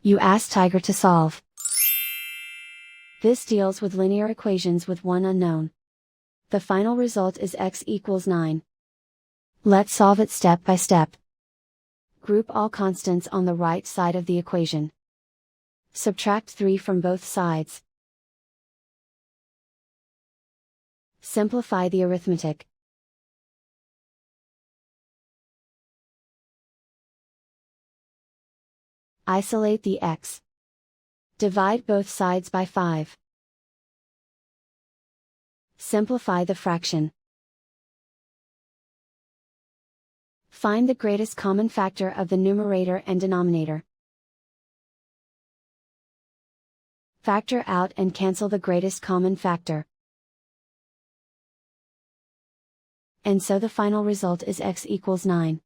You ask Tiger to solve. This deals with linear equations with one unknown. The final result is x equals 9. Let's solve it step by step. Group all constants on the right side of the equation. Subtract 3 from both sides. Simplify the arithmetic. Isolate the x. Divide both sides by 5. Simplify the fraction. Find the greatest common factor of the numerator and denominator. Factor out and cancel the greatest common factor. And so the final result is x equals 9.